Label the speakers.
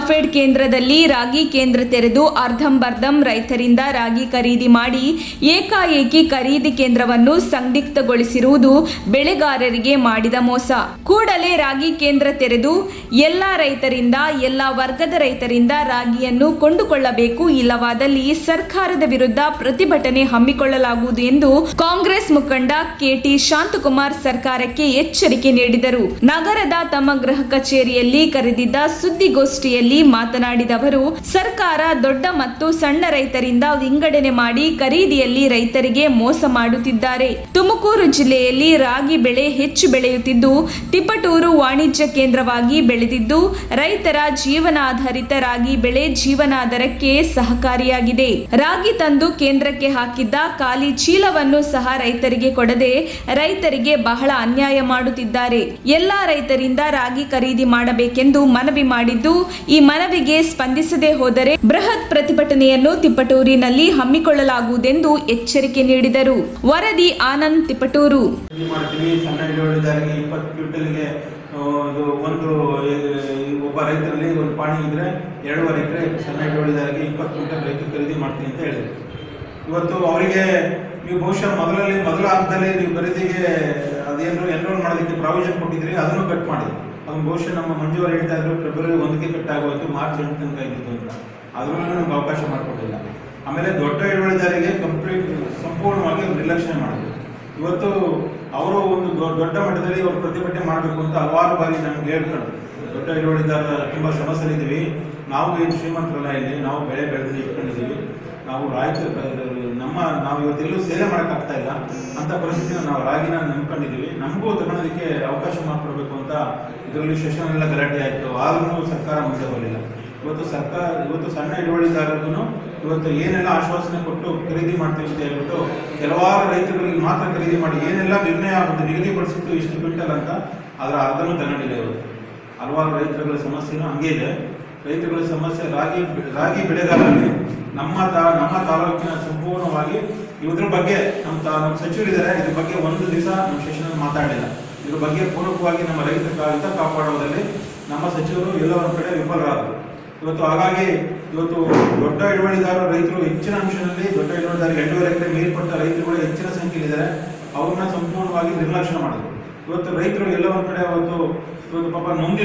Speaker 1: ನಾಫೆಡ್ ಕೇಂದ್ರದಲ್ಲಿ ರಾಗಿ ಕೇಂದ್ರ ತೆರೆದು ಅರ್ಧಂಬರ್ಧಂ ರೈತರಿಂದ ರಾಗಿ ಖರೀದಿ ಮಾಡಿ ಏಕಾಏಕಿ ಖರೀದಿ ಕೇಂದ್ರವನ್ನು ಸಂದಿಗ್ಧಗೊಳಿಸಿರುವುದು ಬೆಳೆಗಾರರಿಗೆ ಮಾಡಿದ ಮೋಸ. ಕೂಡಲೇ ರಾಗಿ ಕೇಂದ್ರ ತೆರೆದು ಎಲ್ಲಾ ರೈತರಿಂದ, ಎಲ್ಲಾ ವರ್ಗದ ರೈತರಿಂದ ರಾಗಿಯನ್ನು ಕೊಂಡುಕೊಳ್ಳಬೇಕು, ಇಲ್ಲವಾದಲ್ಲಿ ಸರ್ಕಾರದ ವಿರುದ್ಧ ಪ್ರತಿಭಟನೆ ಹಮ್ಮಿಕೊಳ್ಳಲಾಗುವುದು ಎಂದು ಕಾಂಗ್ರೆಸ್ ಮುಖಂಡ ಕೆಟಿ ಶಾಂತಕುಮಾರ್ ಸರ್ಕಾರಕ್ಕೆ ಎಚ್ಚರಿಕೆ ನೀಡಿದರು. ನಗರದ ತಮ್ಮ ಗೃಹ ಕಚೇರಿಯಲ್ಲಿ ಕರೆದಿದ್ದ ಸುದ್ದಿಗೋಷ್ಠಿಯಲ್ಲಿ ಮಾತನಾಡಿದ ಅವರು, ಸರ್ಕಾರ ದೊಡ್ಡ ಮತ್ತು ಸಣ್ಣ ರೈತರಿಂದ ವಿಂಗಡಣೆ ಮಾಡಿ ಖರೀದಿಯಲ್ಲಿ ರೈತರಿಗೆ ಮೋಸ ಮಾಡುತ್ತಿದ್ದಾರೆ. ತುಮಕೂರು ಜಿಲ್ಲೆಯಲ್ಲಿ ರಾಗಿ ಬೆಳೆ ಹೆಚ್ಚು ಬೆಳೆಯುತ್ತಿದ್ದು, ತಿಪಟೂರು ವಾಣಿಜ್ಯ ಕೇಂದ್ರವಾಗಿ ಬೆಳೆದಿದ್ದು, ರೈತರ ಜೀವನಾಧಾರಿತ ರಾಗಿ ಬೆಳೆ ಜೀವನಾಧಾರಕ್ಕೆ ಸಹಕಾರಿಯಾಗಿದೆ. ರಾಗಿ ತಂದು ಕೇಂದ್ರಕ್ಕೆ ಹಾಕಿದ್ದ ಖಾಲಿ ಚೀಲವನ್ನು ಸಹ ರೈತರಿಗೆ ಕೊಡದೆ ರೈತರಿಗೆ ಬಹಳ ಅನ್ಯಾಯ ಮಾಡುತ್ತಿದ್ದಾರೆ. ಎಲ್ಲಾ ರೈತರಿಂದ ರಾಗಿ ಖರೀದಿ ಮಾಡಬೇಕೆಂದು ಮನವಿ ಮಾಡಿದ್ದು, ಈ ಮನವಿಗೆ ಸ್ಪಂದಿಸದೆ ಹೋದರೆ ಬೃಹತ್ ಪ್ರತಿಭಟನೆಯನ್ನು ತಿಪಟೂರಿನಲ್ಲಿ ಹಮ್ಮಿಕೊಳ್ಳಲಾಗುವುದೆಂದು ಎಚ್ಚರಿಕೆ ನೀಡಿದರು. ವರದಿ ಆನಂದ್, ತಿಪಟೂರು.
Speaker 2: ಒಬ್ಬ ರೈತರಲ್ಲಿ ಒಂದು ಪಾಣಿ ಇದ್ರೆ 2.5 ಎಕರೆ ಸಣ್ಣ ಹಿಡುವಳಿದಾರರಿಗೆ 20 ಕ್ವಿಂಟಲ್ ರೈತ ಖರೀದಿ ಮಾಡ್ತೀನಿ ಅಂತ ಹೇಳಿದ್ರು. ಇವತ್ತು ಅವರಿಗೆ ನೀವು ಬಹುಶಃ ಮೊದಲ ಹಂತದಲ್ಲಿ ನೀವು ಖರೀದಿಗೆ ಅದೇನು ಎನ್ರೋಲ್ ಮಾಡೋದಕ್ಕೆ ಪ್ರಾವಿಷನ್ ಕೊಟ್ಟಿದ್ರಿ, ಅದನ್ನು ಕಟ್ ಮಾಡಿದ್ರಿ. ಅದನ್ನು ಬಹುಶಃ ನಮ್ಮ ಮಂಜುವರು ಹೇಳ್ತಾ ಇದ್ರು ಫೆಬ್ರವರಿ 1ಕ್ಕೆ ಕಟ್ ಆಗೋಯ್ತು, ಮಾರ್ಚ್ 8 ತನಕ ಇದ್ದಿತ್ತು ಅಂತ. ಅದರಲ್ಲೂ ನಮ್ಗೆ ಅವಕಾಶ ಮಾಡಿಕೊಟ್ಟಿಲ್ಲ. ಆಮೇಲೆ ದೊಡ್ಡ ಹಿಡುವಳಿದಾರಿಗೆ ಸಂಪೂರ್ಣವಾಗಿ ನಿರ್ಲಕ್ಷ್ಯ ಮಾಡಿದ್ರು. ಇವತ್ತು ಅವರು ಒಂದು ದೊಡ್ಡ ಮಟ್ಟದಲ್ಲಿ ಅವರು ಪ್ರತಿಭಟನೆ ಮಾಡಬೇಕು ಅಂತ ಹಲವಾರು ಬಾರಿ ನಮ್ಗೆ ಹೇಳ್ಕೊಂಡು, ದೊಡ್ಡ ಹಿಡುವಳಿದಾರ ತುಂಬ ಸಮಸ್ಯೆಲಿದ್ದೀವಿ, ನಾವು ಏನು ಶ್ರೀಮಂತರಲ್ಲ, ಇಲ್ಲಿ ನಾವು ಬೆಳೆ ಬೆಳೆದು ಇಟ್ಕೊಂಡಿದ್ದೀವಿ, ನಾವು ನಾವು ಇವತ್ತೆಲ್ಲೂ ಸೇಲೆ ಮಾಡೋಕ್ಕಾಗ್ತಾ ಇಲ್ಲ ಅಂತ ಪರಿಸ್ಥಿತಿನ ನಾವು ರಾಗಿನ ನಂಬ್ಕೊಂಡಿದ್ದೀವಿ, ನಮಗೂ ತಗೊಳೋದಕ್ಕೆ ಅವಕಾಶ ಮಾಡಿಕೊಡ್ಬೇಕು ಅಂತ ಇದರಲ್ಲಿ ಸೆಷನ್ ಎಲ್ಲ ಗಲಾಟೆ ಆಯಿತು. ಆದ್ರೂ ಸರ್ಕಾರ ಮುಂದೆ ಬರಲಿಲ್ಲ. ಇವತ್ತು ಸಣ್ಣ ಹಿಡುವಳಿದಾರರಿಗೂ ಇವತ್ತು ಏನೆಲ್ಲ ಆಶ್ವಾಸನೆ ಕೊಟ್ಟು ಖರೀದಿ ಮಾಡ್ತೀವಿ ಅಂತ ಹೇಳ್ಬಿಟ್ಟು ಕೆಲವಾರು ರೈತರುಗಳಿಗೆ ಮಾತ್ರ ಖರೀದಿ ಮಾಡಿ ಏನೆಲ್ಲ ನಿರ್ಣಯ ಒಂದು ನಿಗದಿಪಡಿಸಿತ್ತು ಇಷ್ಟು ಕ್ವಿಂಟಲ್ ಅಂತ, ಅದರ ಅರ್ಧನೂ ತಗೊಂಡಿಲ್ಲ. ಇವತ್ತು ಹಲವಾರು ರೈತರುಗಳ ಸಮಸ್ಯೆನೂ ಹಂಗೆ ಇದೆ. ರೈತರುಗಳ ಸಮಸ್ಯೆ ರಾಗಿ ಬೆಳೆಗಾರರಲ್ಲಿ ನಮ್ಮ ತಾಲೂಕಿನ ಸಂಪೂರ್ಣವಾಗಿ ಇದ್ರ ಬಗ್ಗೆ ನಮ್ಮ ಸಚಿವರಿದ್ದಾರೆ. ಇದ್ರ ಬಗ್ಗೆ ಒಂದು ದಿವಸ ನಮ್ಮ ಸೆಷನ್ ಮಾತಾಡಿಲ್ಲ. ಇದ್ರ ಬಗ್ಗೆ ಪೂರಕವಾಗಿ ನಮ್ಮ ರೈತರ ಹಿತ ಕಾಪಾಡುವುದರಲ್ಲಿ ನಮ್ಮ ಸಚಿವರು ಎಲ್ಲ ಒಂದು ಕಡೆ ವಿಫಲರಾದರು. ಹಾಗಾಗಿ ದೊಡ್ಡ ಹಿಡುವಳಿದಾರರು ರೈತರು ಹೆಚ್ಚಿನ ಅಂಶದಲ್ಲಿ, ದೊಡ್ಡ ಹಿಡುವಳಿದಾರ 2.5 ಎಕರೆ ಮೇಲ್ಪಟ್ಟ ರೈತರುಗಳು ಹೆಚ್ಚಿನ ಸಂಖ್ಯೆಯಲ್ಲಿದ್ದಾರೆ. ಅವ್ರನ್ನ ಸಂಪೂರ್ಣವಾಗಿ ನಿರ್ಲಕ್ಷ್ಯ ಮಾಡಿದ್ರು. ರೈತರು ಎಲ್ಲ ಒಂದು ಕಡೆ ಪಾಪ ನೊಂದಿ